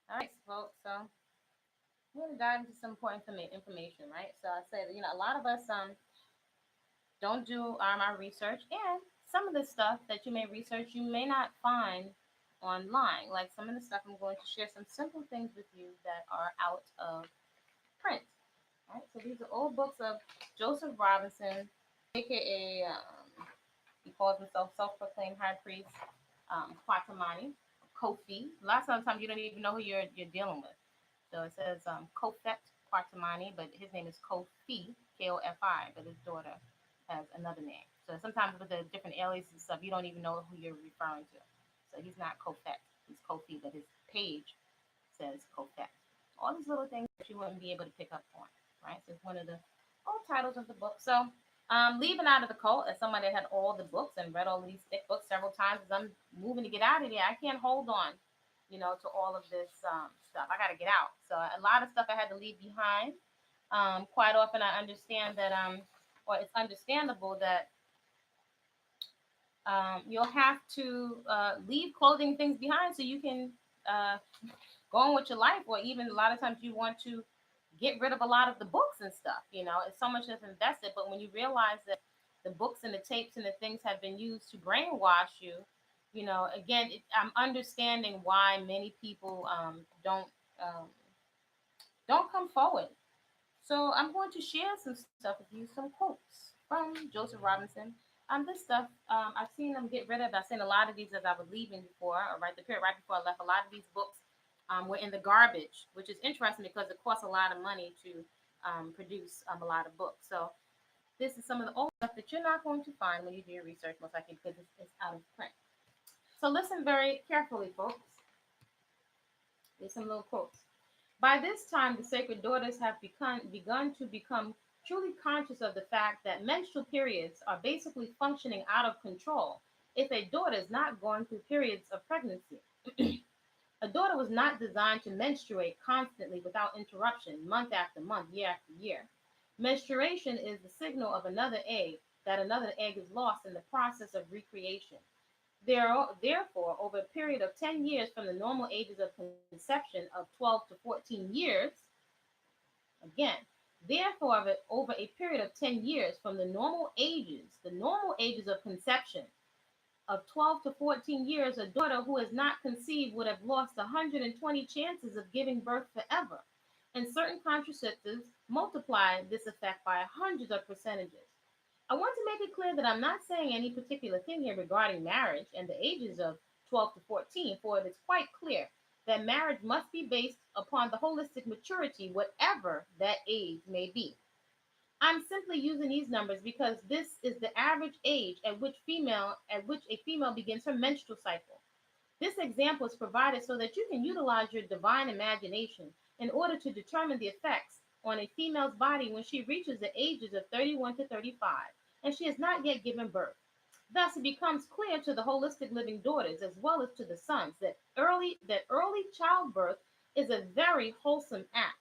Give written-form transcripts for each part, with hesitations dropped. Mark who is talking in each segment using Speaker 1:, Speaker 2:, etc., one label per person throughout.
Speaker 1: All right, folks. So we're gonna dive into some important information, right? So I said, a lot of us don't do our research, and some of the stuff that you may research, you may not find online. Like some of the stuff, I'm going to share some simple things with you that are out of print. Right? So these are old books of Joseph Robinson, aka he calls himself self-proclaimed high priest Kwatamani, Kofi. Lots of times you don't even know who you're dealing with. So it says Kofet Kwatamani, but his name is Kofi, Kofi, but his daughter has another name. So sometimes with the different aliases and stuff, you don't even know who you're referring to. So he's not Kofet, he's Kofi, but his page says Kofet. All these little things that you wouldn't be able to pick up on, right? So it's one of the old titles of the book. So leaving out of the cult as somebody that had all the books and read all of these thick books several times as I'm moving to get out of there, I can't hold on, to all of this stuff. I got to get out. So a lot of stuff I had to leave behind. Quite often I understand that, or it's understandable that you'll have to leave clothing things behind so you can uh, go on with your life, or even a lot of times you want to get rid of a lot of the books and stuff. It's so much that's invested, but when you realize that the books and the tapes and the things have been used to brainwash you, again, I'm understanding why many people um, don't come forward. So I'm going to share some stuff with you, some quotes from Joseph Robinson. This stuff I've seen them get rid of. I've seen a lot of these as I was leaving before, or right the period right before I left. A lot of these books were in the garbage, which is interesting because it costs a lot of money to produce a lot of books. So this is some of the old stuff that you're not going to find when you do your research, most likely because it's out of print. So listen very carefully, folks. There's some little quotes. By this time, the sacred daughters have begun to become truly conscious of the fact that menstrual periods are basically functioning out of control if a daughter is not going through periods of pregnancy. A daughter was not designed to menstruate constantly without interruption, month after month, year after year. Menstruation is the signal of another egg that another egg is lost in the process of recreation. Therefore, over a period of 10 years from the normal ages of conception of 12 to 14 years, again, therefore, over a period of 10 years from the normal ages of conception of 12 to 14 years, a daughter who has not conceived would have lost 120 chances of giving birth forever. And certain contraceptives multiply this effect by hundreds of percentages. I want to make it clear that I'm not saying any particular thing here regarding marriage and the ages of 12 to 14, for it is quite clear that marriage must be based upon the holistic maturity, whatever that age may be. I'm simply using these numbers because this is the average age at which a female begins her menstrual cycle. This example is provided so that you can utilize your divine imagination in order to determine the effects on a female's body when she reaches the ages of 31 to 35 and she has not yet given birth. Thus, it becomes clear to the holistic living daughters as well as to the sons that early childbirth is a very wholesome act.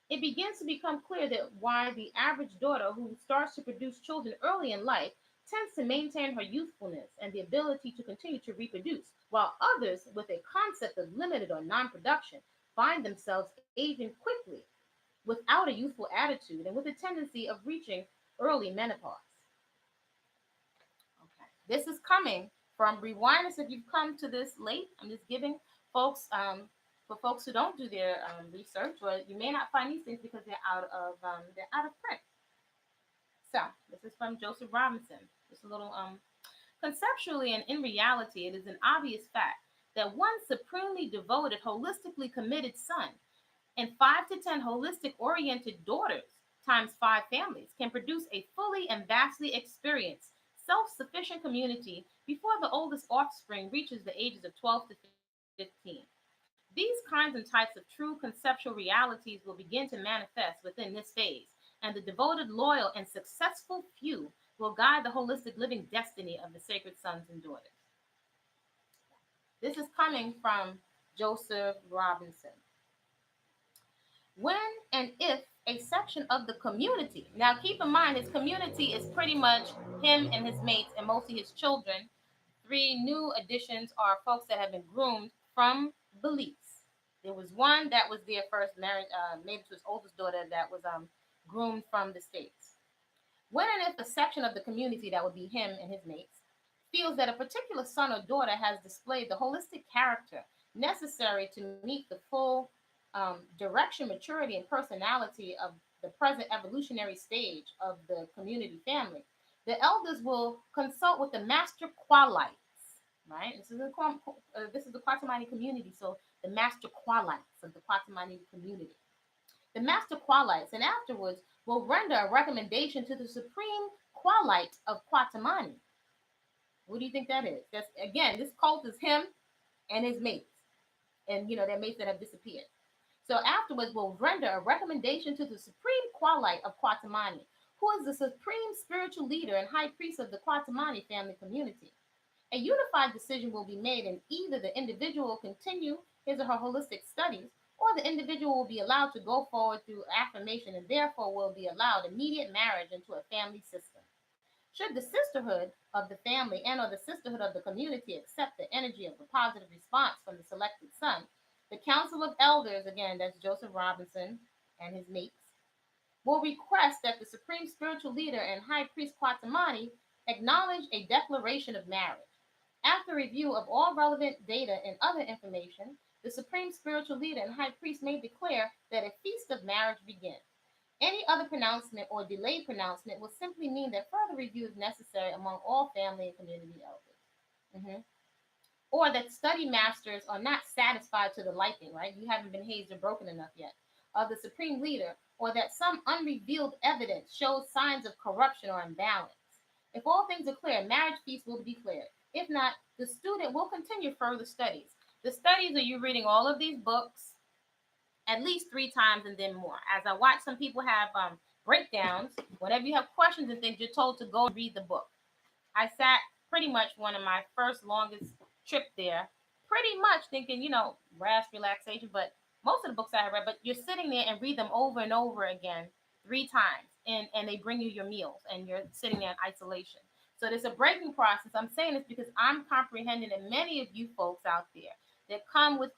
Speaker 1: It begins to become clear that why the average daughter who starts to produce children early in life tends to maintain her youthfulness and the ability to continue to reproduce, while others with a concept of limited or non production find themselves aging quickly without a youthful attitude and with a tendency of reaching early menopause. Okay. This is coming from Rewind. So if you've come to this late, I'm just giving folks, for folks who don't do their research, or you may not find these things because they're out of print. So this is from Joseph Robinson. Just a little conceptually and in reality, it is an obvious fact that one supremely devoted, holistically committed son and 5 to 10 holistic oriented daughters times 5 families can produce a fully and vastly experienced self-sufficient community before the oldest offspring reaches the ages of 12 to 15. These kinds and types of true conceptual realities will begin to manifest within this phase, and the devoted, loyal, and successful few will guide the holistic living destiny of the sacred sons and daughters. This is coming from Joseph Robinson. When and if a section of the community, now keep in mind his community is pretty much him and his mates and mostly his children. Three new additions are folks that have been groomed from beliefs. There was one that was there first, married, maybe to his oldest daughter, that was groomed from the states. When and if a section of the community, that would be him and his mates, feels that a particular son or daughter has displayed the holistic character necessary to meet the full direction, maturity, and personality of the present evolutionary stage of the community family, the elders will consult with the master qualites. Right, this is the Kwatamani community, so the master qualites of the Kwatamani community, the master qualites, and afterwards will render a recommendation to the supreme qualite of Kwatamani. What do you think that is? That's, again, this cult is him and his mates, and their mates that have disappeared. So afterwards, we'll render a recommendation to the supreme qualite of Kwatamani, who is the supreme spiritual leader and high priest of the Kwatamani family community. A unified decision will be made, and either the individual will continue his or her holistic studies, or the individual will be allowed to go forward through affirmation and therefore will be allowed immediate marriage into a family system. Should the sisterhood of the family and or the sisterhood of the community accept the energy of a positive response from the selected son, the Council of Elders, again, that's Joseph Robinson and his mates, will request that the Supreme Spiritual Leader and High Priest Kwatamani acknowledge a declaration of marriage. After review of all relevant data and other information, the Supreme Spiritual Leader and High Priest may declare that a feast of marriage begins. Any other pronouncement or delayed pronouncement will simply mean that further review is necessary among all family and community elders. Or that study masters are not satisfied to the liking, right? You haven't been hazed or broken enough yet, of the supreme leader, or that some unrevealed evidence shows signs of corruption or imbalance. If all things are clear, marriage feast will be declared. If not, the student will continue further studies. The studies are you reading all of these books at least 3 times and then more. As I watch some people have breakdowns, whenever you have questions and things, you're told to go and read the book. I sat pretty much one of my first longest trip there, pretty much thinking, rest, relaxation, but most of the books I have read, but you're sitting there and read them over and over again 3 times, and they bring you your meals, and you're sitting there in isolation. So there's a breaking process. I'm saying this because I'm comprehending that many of you folks out there that come with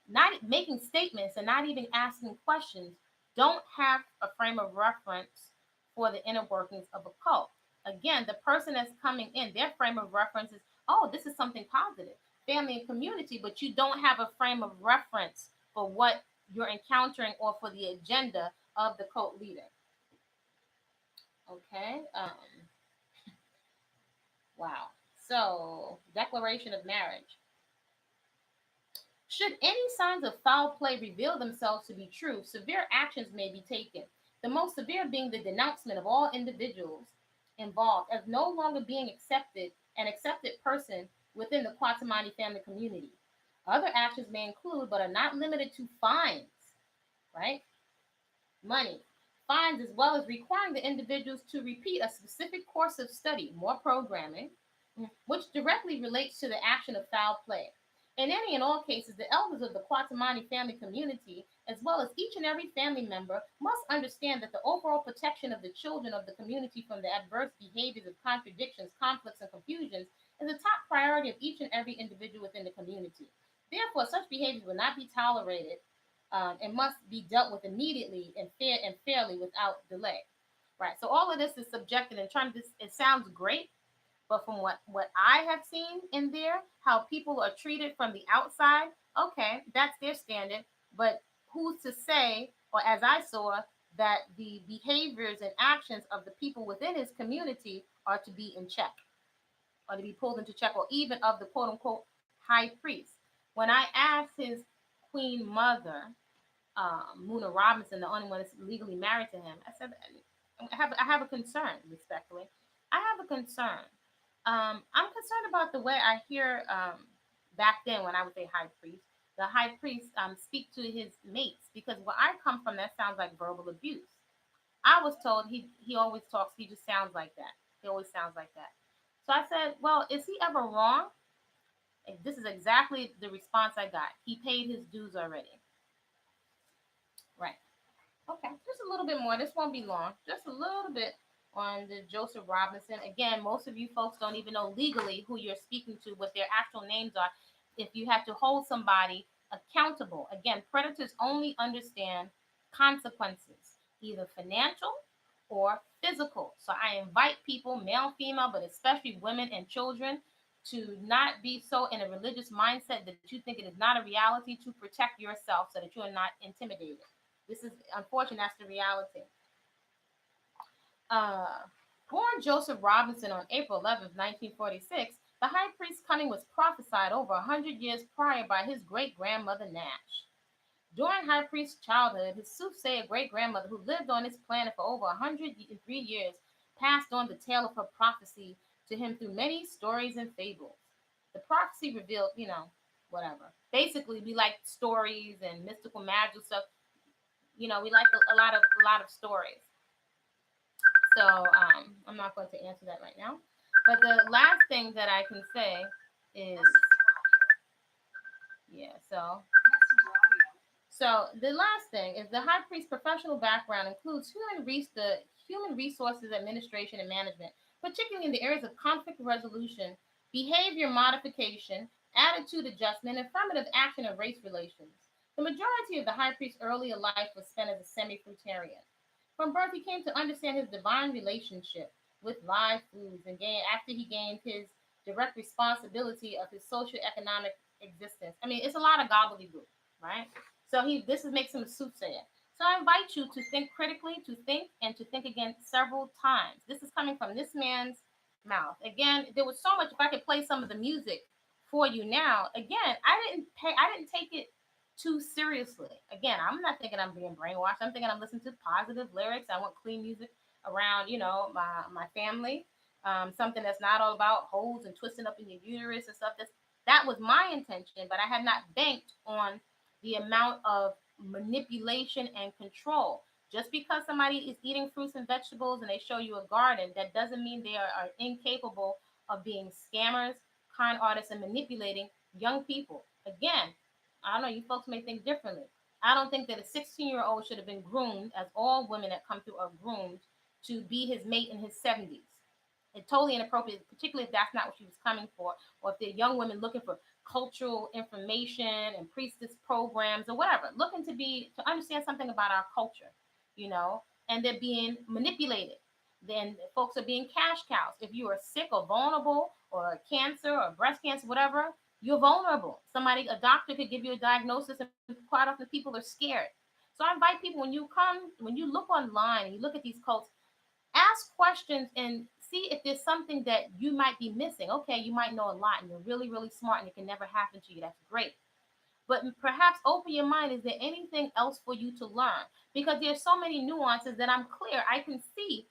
Speaker 1: not making statements and not even asking questions don't have a frame of reference for the inner workings of a cult. Again, the person that's coming in, their frame of reference is, oh, this is something positive, family and community, but you don't have a frame of reference for what you're encountering or for the agenda of the cult leader. Okay. Wow. So, declaration of marriage. Should any signs of foul play reveal themselves to be true, severe actions may be taken. The most severe being the denouncement of all individuals involved as no longer being an accepted person within the Kwatamani family community. Other actions may include, but are not limited to, fines, right? Money. Fines, as well as requiring the individuals to repeat a specific course of study, more programming, which directly relates to the action of foul play. In any and all cases, the elders of the Kwatamani family community, as well as each and every family member, must understand that the overall protection of the children of the community from the adverse behaviors of contradictions, conflicts, and confusions is a top priority of each and every individual within the community. Therefore, such behaviors will not be tolerated and must be dealt with immediately and fairly without delay. Right. So all of this is subjected in terms. It sounds great, but from what I have seen in there, how people are treated from the outside, okay, that's their standard. But who's to say, or as I saw, that the behaviors and actions of the people within his community are to be in check, or to be pulled into check, or even of the quote unquote high priest. When I asked his queen mother, Muna Robinson, the only one that's legally married to him, I said, I have a concern, respectfully. I have a concern. I'm concerned about the way I hear back then when I would say high priest, the high priest speak to his mates, because where I come from, that sounds like verbal abuse. I was told he always talks, he just sounds like that. He always sounds like that. So I said, well, is he ever wrong? And this is exactly the response I got. He paid his dues already. Right. Okay, just a little bit more. This won't be long. Just a little bit on the Joseph Robinson. Again, most of you folks don't even know legally who you're speaking to, what their actual names are. If you have to hold somebody accountable. Again, predators only understand consequences, either financial or physical. So I invite people, male, female, but especially women and children, to not be so in a religious mindset that you think it is not a reality, to protect yourself so that you are not intimidated. This is unfortunate, that's the reality. Uh, Born Joseph Robinson on April 11th, 1946, the high priest's coming was prophesied over 100 years prior by his great grandmother Nash. During High Priest's childhood, his soothsayer great grandmother, who lived on this planet for over 103 years, passed on the tale of her prophecy to him through many stories and fables. The prophecy revealed, whatever. Basically, we like stories and mystical magical stuff. We like a lot of stories. So I'm not going to answer that right now. But the last thing that I can say is, yeah. So the last thing is the high priest's professional background includes the human resources administration and management, particularly in the areas of conflict resolution, behavior modification, attitude adjustment, affirmative action, and race relations. The majority of the high priest's earlier life was spent as a semi-fruitarian. From birth, he came to understand his divine relationship with live foods, and after he gained his direct responsibility of his social economic existence. I mean, it's a lot of gobbledygook, right? So this makes him a soothsayer. So I invite you to think critically, to think and to think again several times. This is coming from this man's mouth. Again, there was so much. If I could play some of the music for you now, again, I didn't take it too seriously. Again, I'm not thinking I'm being brainwashed. I'm thinking I'm listening to positive lyrics. I want clean music around, my family. Something that's not all about holes and twisting up in your uterus and stuff. That was my intention, but I had not banked on the amount of manipulation and control. Just because somebody is eating fruits and vegetables and they show you a garden, that doesn't mean they are incapable of being scammers, con artists, and manipulating young people. Again, I don't know, you folks may think differently. I don't think that a 16-year-old should have been groomed, as all women that come through are groomed, to be his mate in his 70s. It's totally inappropriate, particularly if that's not what she was coming for, or if they're young women looking for cultural information and priestess programs or whatever, looking to understand something about our culture, and they're being manipulated. Then folks are being cash cows. If you are sick or vulnerable or cancer or breast cancer, whatever, you're vulnerable. A doctor could give you a diagnosis, and quite often people are scared. So I invite people, when you look online and you look at these cults, ask questions and see if there's something that you might be missing. Okay, you might know a lot and you're really, really smart and it can never happen to you. That's great. But perhaps open your mind. Is there anything else for you to learn? Because there's so many nuances that I'm clear. I can see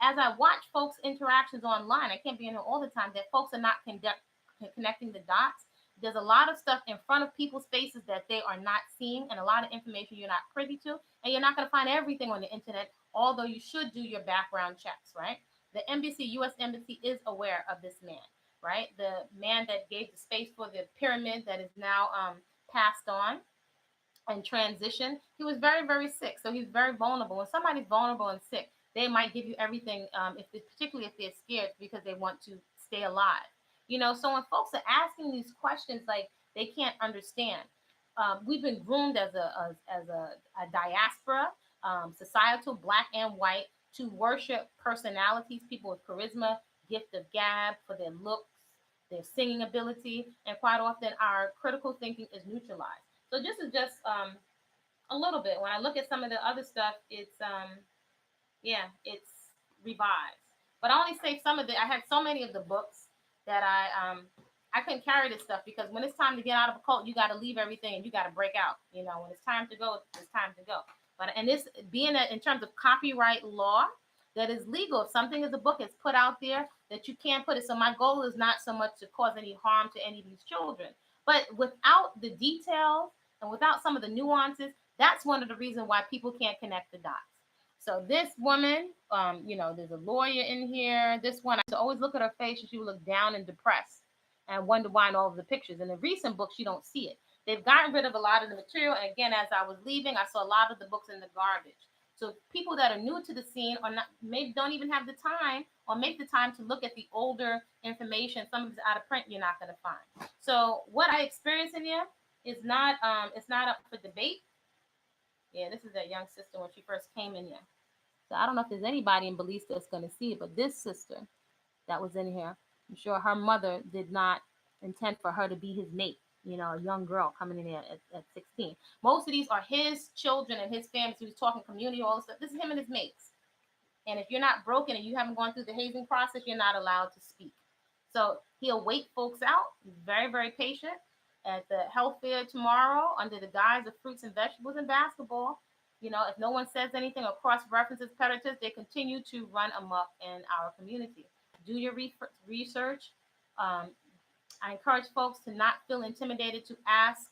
Speaker 1: as I watch folks' interactions online. I can't be in here all the time, that folks are not connecting the dots. There's a lot of stuff in front of people's faces that they are not seeing, and a lot of information you're not privy to. And you're not going to find everything on the internet, although you should do your background checks, right? The embassy, U.S. Embassy, is aware of this man, right? The man that gave the space for the pyramid that is now passed on and transition. He was very, very sick, so he's very vulnerable. When somebody's vulnerable and sick, they might give you everything, particularly if they're scared because they want to stay alive. So when folks are asking these questions, like, they can't understand. We've been groomed as a diaspora, societal, black and white, to worship personalities, people with charisma, gift of gab, for their looks, their singing ability, and quite often our critical thinking is neutralized. So this is just a little bit. When I look at some of the other stuff, it's revised. But I only say some of it. I had so many of the books that I couldn't carry this stuff, because when it's time to get out of a cult, you got to leave everything and you got to break out. When it's time to go, it's time to go. But and this being in terms of copyright law, that is legal. If something is a book, it's put out there, that you can't put it. So my goal is not so much to cause any harm to any of these children, but without the details and without some of the nuances, that's one of the reasons why people can't connect the dots. So this woman, there's a lawyer in here. This one, I used to always look at her face and she would look down and depressed and wonder why in all of the pictures. In the recent books, you don't see it. They've gotten rid of a lot of the material. And again, as I was leaving, I saw a lot of the books in the garbage. So people that are new to the scene, or not, maybe don't even have the time or make the time to look at the older information, some of it's out of print, you're not going to find. So what I experience in here it's not up for debate. Yeah, this is that young sister when she first came in here. So I don't know if there's anybody in Belize that's gonna see it, but this sister that was in here, I'm sure her mother did not intend for her to be his mate. You know, a young girl coming in here at 16. Most of these are his children and his family. So he was talking community, all this stuff. This is him and his mates. And if you're not broken and you haven't gone through the hazing process, you're not allowed to speak. So he'll wait folks out. He's very, very patient. At the health fair tomorrow, under the guise of fruits and vegetables and basketball, you know, if no one says anything or cross references predators, they continue to run amok in our community. Do your research. Um, I encourage folks to not feel intimidated to ask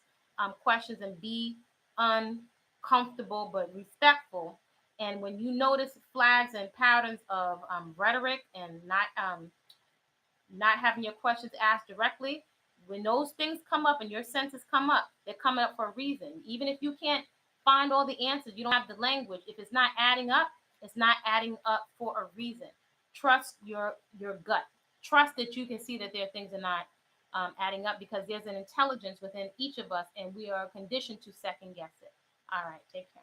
Speaker 1: questions and be uncomfortable but respectful. And when you notice flags and patterns of rhetoric and not having your questions asked directly, when those things come up and your senses come up, they're coming up for a reason. Even if you can't find all the answers, you don't have the language. If it's not adding up, it's not adding up for a reason. Trust your gut. Trust that you can see that there are things that are not adding up because there's an intelligence within each of us, and we are conditioned to second guess it. All right, take care.